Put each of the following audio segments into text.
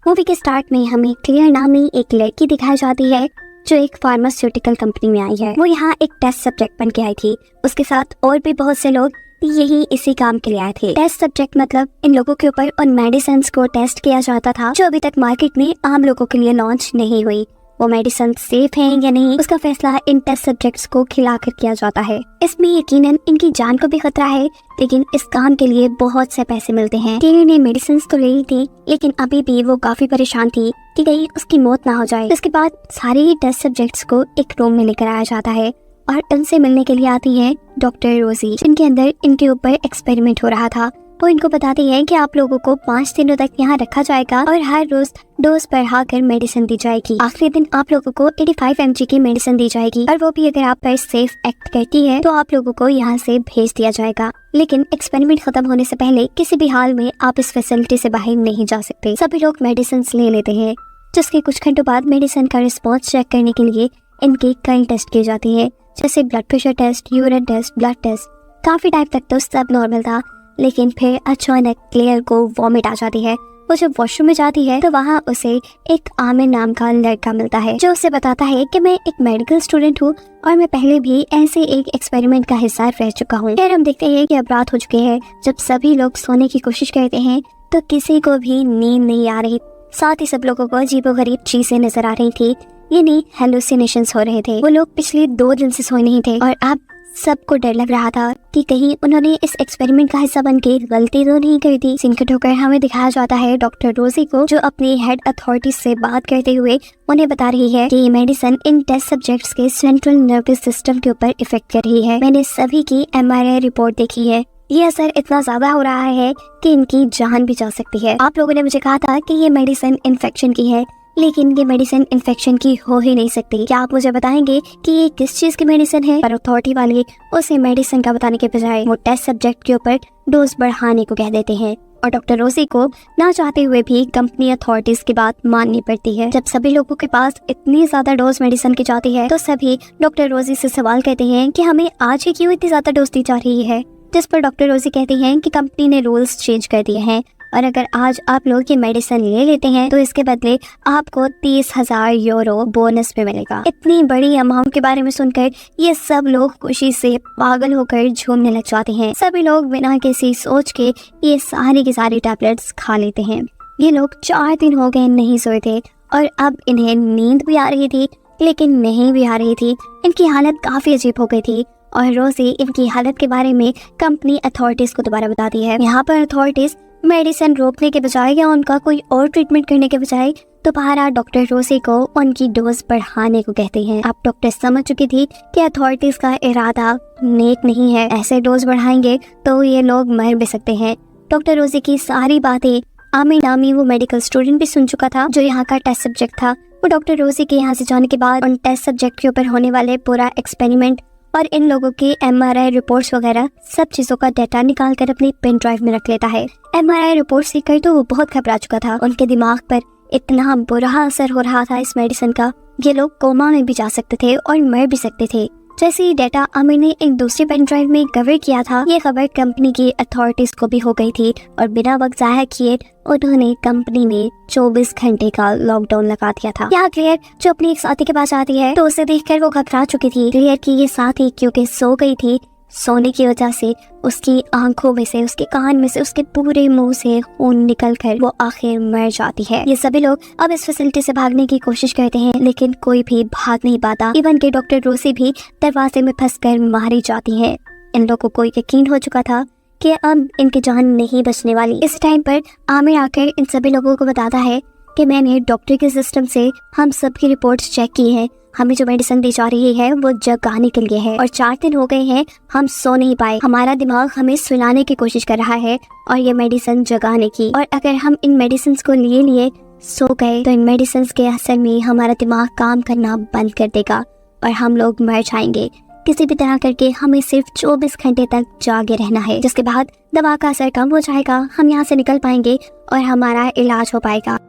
Movie के start में हमें क्लेयर नामी एक लड़की दिखाई जाती है जो एक फार्मास्यूटिकल कंपनी में आई है। वो यहाँ एक टेस्ट सब्जेक्ट बन के आई थी। उसके साथ और भी बहुत से लोग यही इसी काम के लिए आए थे। टेस्ट सब्जेक्ट मतलब इन लोगों के ऊपर उन मेडिसिन को टेस्ट किया जाता था जो अभी तक मार्केट में आम लोगों के लिए लॉन्च नहीं हुई। वो मेडिसिन सेफ हैं या नहीं, उसका फैसला इन टेस्ट सब्जेक्ट्स को खिलाकर किया जाता है। इसमें यकीनन इनकी जान को भी खतरा है, लेकिन इस काम के लिए बहुत से पैसे मिलते हैं। टीनी ने मेडिसिन तो ले ली थी, लेकिन अभी भी वो काफी परेशान थी कि कहीं उसकी मौत ना हो जाए। इसके बाद सारे ही टेस्ट सब्जेक्ट्स को एक रूम में लेकर आया जाता है और उनसे मिलने के लिए आती है डॉक्टर रोजी, जिनके अंदर इनके ऊपर एक्सपेरिमेंट हो रहा था। वो इनको बताती है कि आप लोगों को 5 दिनों तक यहाँ रखा जाएगा और हर रोज डोज बढ़ाकर मेडिसिन दी जाएगी। आखिरी दिन आप लोगों को 85 mg की मेडिसिन दी जाएगी और वो भी अगर आप पर सेफ एक्ट करती है तो आप लोगों को यहाँ से भेज दिया जाएगा। लेकिन एक्सपेरिमेंट खत्म होने से पहले किसी भी हाल में आप इस फैसिलिटी से बाहर नहीं जा सकते। सभी लोग मेडिसिन ले लेते हैं, जिसके कुछ घंटों बाद मेडिसिन का रिस्पॉन्स चेक करने के लिए इनकी कई टेस्ट की जाती है, जैसे blood pressure test, urine test, blood test. काफी टाइम तक तो सब नॉर्मल था, लेकिन फिर अचानक क्लेयर को वॉमिट आ जाती है। वो जब वॉशरूम में जाती है तो वहाँ उसे एक आमिर नाम का लड़का मिलता है जो उसे बताता है कि मैं एक मेडिकल स्टूडेंट हूँ और मैं पहले भी ऐसे एक एक्सपेरिमेंट का हिस्सा रह चुका हूँ। फिर हम देखते हैं कि अब रात हो चुके हैं। जब सभी लोग सोने की कोशिश करते हैं तो किसी को भी नींद नहीं आ रही। साथ ही सब लोगों को अजीबोगरीब चीजें नजर आ रही थी, यानी हेलुसिनेशंस हो रहे थे। वो लोग पिछले 2 दिन से सोए नहीं थे और अब सबको डर लग रहा था कि कहीं उन्होंने इस एक्सपेरिमेंट का हिस्सा बनके गलती तो नहीं कर दी। सीन कट होकर हमें दिखाया जाता है डॉक्टर रोजी को, जो अपनी हेड अथॉरिटी से बात करते हुए उन्हें बता रही है कि ये मेडिसिन इन टेस्ट सब्जेक्ट्स के सेंट्रल नर्वस सिस्टम के ऊपर इफेक्ट कर रही है। मैंने सभी की MRI रिपोर्ट देखी है। ये असर इतना ज्यादा हो रहा है कि इनकी जान भी जा सकती है। आप लोगों ने मुझे कहा था कि ये मेडिसिन इन्फेक्शन की है, लेकिन ये मेडिसिन इन्फेक्शन की हो ही नहीं सकती। क्या आप मुझे बताएंगे कि ये किस चीज की मेडिसिन है? पर अथॉरिटी वाले उसे मेडिसिन का बताने के बजाय वो टेस्ट सब्जेक्ट के ऊपर डोज बढ़ाने को कह देते हैं और डॉक्टर रोजी को ना चाहते हुए भी कंपनी अथॉरिटीज की बात माननी पड़ती है। जब सभी लोगों के पास इतनी ज्यादा डोज मेडिसिन की जाती है तो सभी डॉक्टर रोजी से सवाल करते हैं कि हमें आज ही क्यों इतनी ज्यादा डोज दी जा रही है, जिस पर डॉक्टर रोजी कहती हैं कि कंपनी ने रूल्स चेंज कर दिए हैं और अगर आज आप लोग ये मेडिसिन ले लेते हैं तो इसके बदले आपको 30,000 यूरो बोनस पे मिलेगा। इतनी बड़ी अमाउंट के बारे में सुनकर ये सब लोग खुशी से पागल होकर झूमने लग जाते हैं। सभी लोग बिना किसी सोच के ये सारी की सारी टैबलेट्स खा लेते हैं। ये लोग 4 दिन हो गए नहीं सोए थे और अब इन्हें नींद भी आ रही थी, लेकिन नहीं भी आ रही थी। इनकी हालत काफी अजीब हो गई थी और रोजी इनकी हालत के बारे में कंपनी अथॉरिटीज को दोबारा बताती है। यहाँ पर अथॉरिटीज मेडिसिन रोकने के बजाय या उनका कोई और ट्रीटमेंट करने के बजाय दोबारा डॉक्टर रोजी को उनकी डोज बढ़ाने को कहते हैं। अब डॉक्टर समझ चुकी थी कि अथॉरिटीज का इरादा नेक नहीं है। ऐसे डोज बढ़ाएंगे तो ये लोग मर भी सकते हैं। डॉक्टर रोजी की सारी बातें आमिर नामी वो मेडिकल स्टूडेंट भी सुन चुका था, जो यहाँ का टेस्ट सब्जेक्ट था। वो डॉक्टर रोजी के यहाँ से जाने के बाद उन टेस्ट सब्जेक्ट के ऊपर होने वाले पूरा एक्सपेरिमेंट और इन लोगों की MRI रिपोर्ट्स वगैरह सब चीजों का डाटा निकाल कर अपनी पेन ड्राइव में रख लेता है। MRI रिपोर्ट देखकर तो वो बहुत घबरा चुका था। उनके दिमाग पर इतना बुरा असर हो रहा था इस मेडिसिन का, ये लोग कोमा में भी जा सकते थे और मर भी सकते थे। जैसे ही डाटा आमिर ने एक दूसरी पेन ड्राइव में कवर किया था, ये खबर कंपनी की अथॉरिटीज को भी हो गई थी और बिना वक्त जाया किए उन्होंने कंपनी में 24 घंटे का लॉकडाउन लगा दिया था। यहाँ क्लियर जो अपनी एक साथी के पास आती है तो उसे देखकर वो घबरा चुकी थी। क्लियर की ये साथी क्योंकि सो गई थी, सोने की वजह से उसकी आंखों में से, उसके कान में से, उसके पूरे मुंह से खून निकलकर वो आखिर मर जाती है। ये सभी लोग अब इस फैसिलिटी से भागने की कोशिश करते हैं, लेकिन कोई भी भाग नहीं पाता। इवन के डॉक्टर रोसी भी दरवाजे में फंसकर मारी जाती है। इन लोगों को यकीन हो चुका था कि अब इनकी जान नहीं बचने वाली। इस टाइम पर आमिर आकर इन सभी लोगों को बताता है कि मैंने डॉक्टर के सिस्टम से हम सबकी रिपोर्ट्स चेक की है। हमें जो मेडिसिन दी जा रही है वो जगाने के लिए है और 4 दिन हो गए हैं हम सो नहीं पाए। हमारा दिमाग हमें सुलाने की कोशिश कर रहा है और ये मेडिसिन जगाने की। और अगर हम इन मेडिसिन को लिए सो गए तो इन मेडिसिन के असर में हमारा दिमाग काम करना बंद कर देगा और हम लोग मर जाएंगे। किसी भी तरह करके हमें सिर्फ 24 घंटे तक जागे रहना है, जिसके बाद दवा का असर कम हो जाएगा, हम यहाँ से निकल पाएंगे और हमारा इलाज हो पाएगा।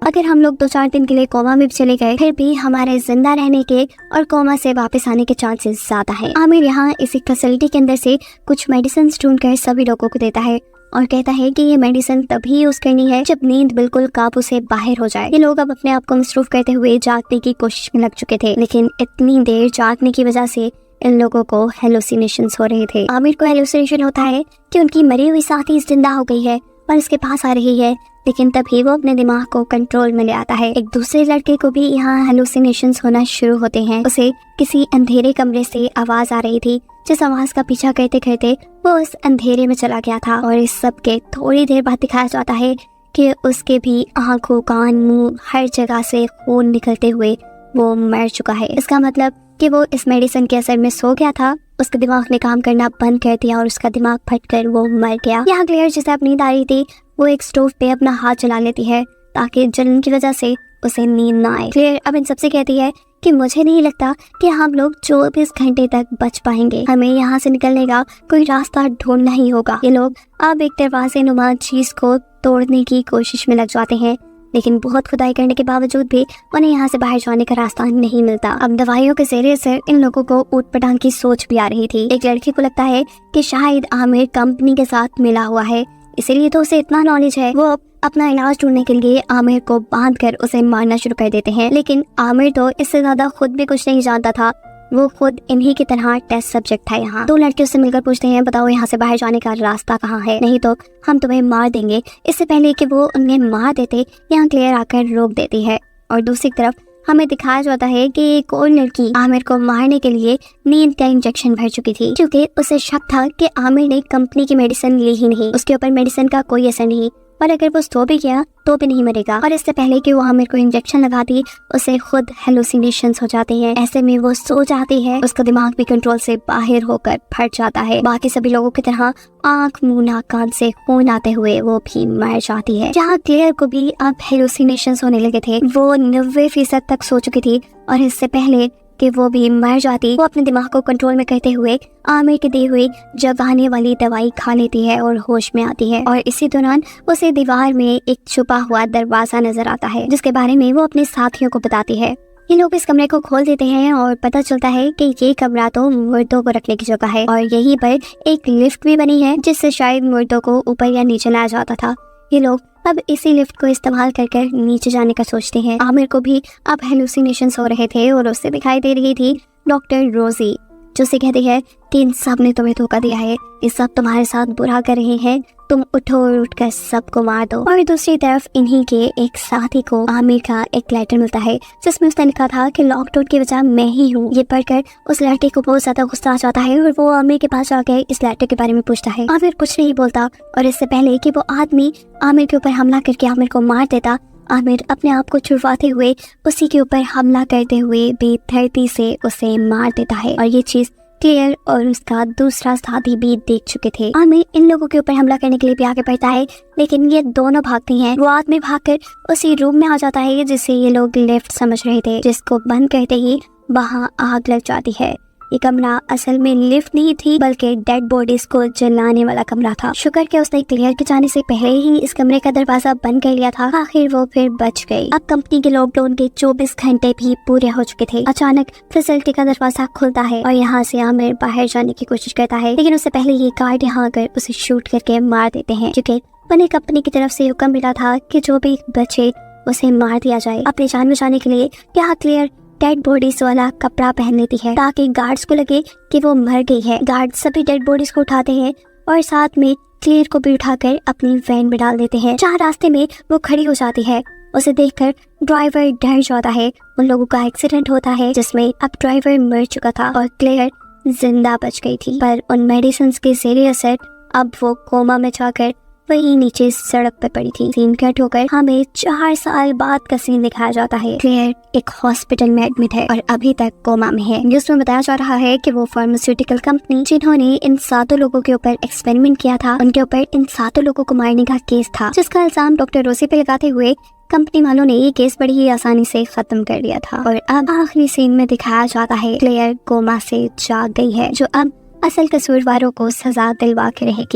अगर हम लोग 2-4 दिन के लिए कोमा में चले गए फिर भी हमारे जिंदा रहने के और कोमा से वापस आने के चांसेस ज्यादा है। आमिर यहाँ इसी फैसिलिटी के अंदर से कुछ मेडिसिन ढूंढ कर सभी लोगों को देता है और कहता है कि ये मेडिसिन तभी यूज करनी है जब नींद बिल्कुल काबू से बाहर हो जाए। ये लोग अब अपने आप को मसरूफ करते हुए जागने की कोशिश में लग चुके थे, लेकिन इतनी देर जागने की वजह से इन लोगों को हेलुसिनेशंस हो रहे थे। आमिर को हेलुसिनेशन होता है कि उनकी मरी हुई साथी जिंदा हो गई है और इसके पास आ रही है, लेकिन तभी वो अपने दिमाग को कंट्रोल में ले आता है। एक दूसरे लड़के को भी यहाँ हेलुसिनेशंस होना शुरू होते हैं। उसे किसी अंधेरे कमरे से आवाज आ रही थी, जिस आवाज का पीछा करते करते वो उस अंधेरे में चला गया था। और इस सब के थोड़ी देर बाद दिखाया जाता है कि उसके भी आंखों, कान, मुंह हर जगह से खून निकलते हुए वो मर चुका है। इसका मतलब कि वो इस मेडिसिन के असर में सो गया था, उसके दिमाग ने काम करना बंद कर दिया और उसका दिमाग फटकर वो मर गया। यहाँ क्लेयर जिसे अब नींद आ रही थी वो एक स्टोव पे अपना हाथ चला लेती है ताकि जलन की वजह से उसे नींद ना आए। क्लेयर अब इन सबसे कहती है कि मुझे नहीं लगता कि हम लोग 24 घंटे तक बच पाएंगे, हमें यहाँ से निकलने का कोई रास्ता ढूंढना ही होगा। ये लोग अब एक दरवाजे नुमा चीज को तोड़ने की कोशिश में लग जाते हैं, लेकिन बहुत खुदाई करने के बावजूद भी उन्हें यहाँ से बाहर जाने का रास्ता नहीं मिलता। अब दवाइयों के जरिए से इन लोगों को ऊट-पटांग की सोच भी आ रही थी। एक लड़की को लगता है कि शायद आमिर कंपनी के साथ मिला हुआ है, इसीलिए तो उसे इतना नॉलेज है। वो अपना इलाज ढूंढने के लिए आमिर को बांधकर उसे मारना शुरू कर देते हैं, लेकिन आमिर तो इससे ज्यादा खुद भी कुछ नहीं जानता था। वो खुद इन्हीं की तरह टेस्ट सब्जेक्ट था। यहाँ दो लड़के उससे मिलकर पूछते हैं, बताओ यहाँ से बाहर जाने का रास्ता कहाँ है, नहीं तो हम तुम्हें मार देंगे। इससे पहले कि वो उन्हें मार देते, यहाँ क्लेयर आकर रोक देती है। और दूसरी तरफ हमें दिखाया जाता है कि एक और लड़की आमिर को मारने के लिए नींद का इंजेक्शन भर चुकी थी, क्योंकि उसे शक था कि आमिर ने कंपनी की मेडिसिन ली ही नहीं, उसके ऊपर मेडिसिन का कोई असर नहीं, और अगर वो सो भी गया तो भी नहीं मरेगा। और इससे पहले कि वो आमिर को इंजेक्शन लगाती, उसे खुद हेलुसिनेशंस हो जाते हैं। ऐसे में वो सो जाती है, उसका दिमाग भी कंट्रोल से बाहर होकर फट जाता है। बाकी सभी लोगों की तरह आंख, मुंह, नाक, कान से खून आते हुए वो भी मर जाती है। जहाँ क्लेयर को भी अब हेलुसिनेशंस होने लगे थे, वो 90% तक सो चुकी थी, और इससे पहले कि वो भी मर जाती, वो अपने दिमाग को कंट्रोल में करते हुए आमिर के दी हुई जगाने वाली दवाई खा लेती है और होश में आती है। और इसी दौरान उसे दीवार में एक छुपा हुआ दरवाजा नजर आता है, जिसके बारे में वो अपने साथियों को बताती है। ये लोग इस कमरे को खोल देते हैं और पता चलता है कि ये कमरा तो मुर्दों को रखने की जगह है, और यहीं पर एक लिफ्ट भी बनी है जिससे शायद मुर्दों को ऊपर या नीचे लाया जाता था। ये लोग अब इसी लिफ्ट को इस्तेमाल कर नीचे जाने का सोचते हैं। आमिर को भी अब हेलुसिनेशंस हो रहे थे और उससे दिखाई दे रही थी डॉक्टर रोजी, जो उसे कहती है कि इन सब ने तुम्हें धोखा दिया है, ये सब तुम्हारे साथ बुरा कर रहे हैं, तुम उठो और उठकर सबको मार दो। और दूसरी तरफ इन्हीं के एक साथी को आमिर का एक लेटर मिलता है जिसमें उसने लिखा था कि लॉकडाउन की वजह मैं ही हूँ। ये पढ़कर उस लड़के को बहुत ज्यादा गुस्सा आ जाता है और वो आमिर के पास जाकर इस लेटर के बारे में पूछता है। आमिर कुछ नहीं बोलता, और इससे पहले कि वो आदमी आमिर के ऊपर हमला करके आमिर को मार देता, आमिर अपने आप को छुड़वाते हुए उसी के ऊपर हमला करते हुए बेदर्दी से उसे मार देता है। और ये चीज क्लेयर और उसका दूसरा साथी भी देख चुके थे। आमिर इन लोगों के ऊपर हमला करने के लिए भी आगे बढ़ता है, लेकिन ये दोनों भागती हैं। वो आदमी भागकर उसी रूम में आ जाता है जिसे ये लोग लिफ्ट समझ रहे थे, जिसको बंद करते ही वहाँ आग लग जाती है। ये कमरा असल में लिफ्ट नहीं थी, बल्कि डेड बॉडीज को जलाने वाला कमरा था। शुक्र के उसने क्लियर के जाने से पहले ही इस कमरे का दरवाजा बंद कर लिया था। आखिर वो फिर बच गई। अब कंपनी के लॉकडाउन के 24 घंटे भी पूरे हो चुके थे। अचानक फैसिलिटी का दरवाजा खुलता है और यहाँ से आमिर बाहर जाने की कोशिश करता है, लेकिन उससे पहले ये गार्ड यहाँ आकर उसे शूट करके मार देते हैं, क्योंकि उन्हें कंपनी की तरफ से हुक्म मिला था कि जो भी बचे उसे मार दिया जाए। अपनी जान बचाने के लिए यहाँ क्लियर डेड बॉडीज वाला कपड़ा पहन लेती है ताकि गार्ड्स को लगे कि वो मर गई है। गार्ड सभी डेड बॉडीज को उठाते हैं और साथ में क्लियर को भी उठाकर अपनी वैन में डाल देते हैं। जहाँ रास्ते में वो खड़ी हो जाती है, उसे देखकर ड्राइवर डर जाता है। उन लोगों का एक्सीडेंट होता है जिसमें अब ड्राइवर मर चुका था और क्लियर जिंदा बच गई थी, पर उन मेडिसिन के जरिए असर अब वो कोमा में जाकर वहीं नीचे सड़क पर पड़ी थी। सीन कट होकर हमें 4 साल बाद का सीन दिखाया जाता है। क्लेयर एक हॉस्पिटल में एडमिट है और अभी तक कोमा में है। जिसमें बताया जा रहा है कि वो फार्मास्यूटिकल कंपनी जिन्होंने इन 7 लोगों के ऊपर एक्सपेरिमेंट किया था, उनके ऊपर इन 7 लोगों को मारने का केस था, जिसका इल्जाम डॉक्टर रोसी पे लगाते हुए कंपनी वालों ने ये केस बड़ी ही आसानी से खत्म कर दिया था। और अब आखिरी सीन में दिखाया जाता है क्लेयर कोमा से जाग गई है, जो अब असल कसूरवारों को सजा दिलवा के रहेगी।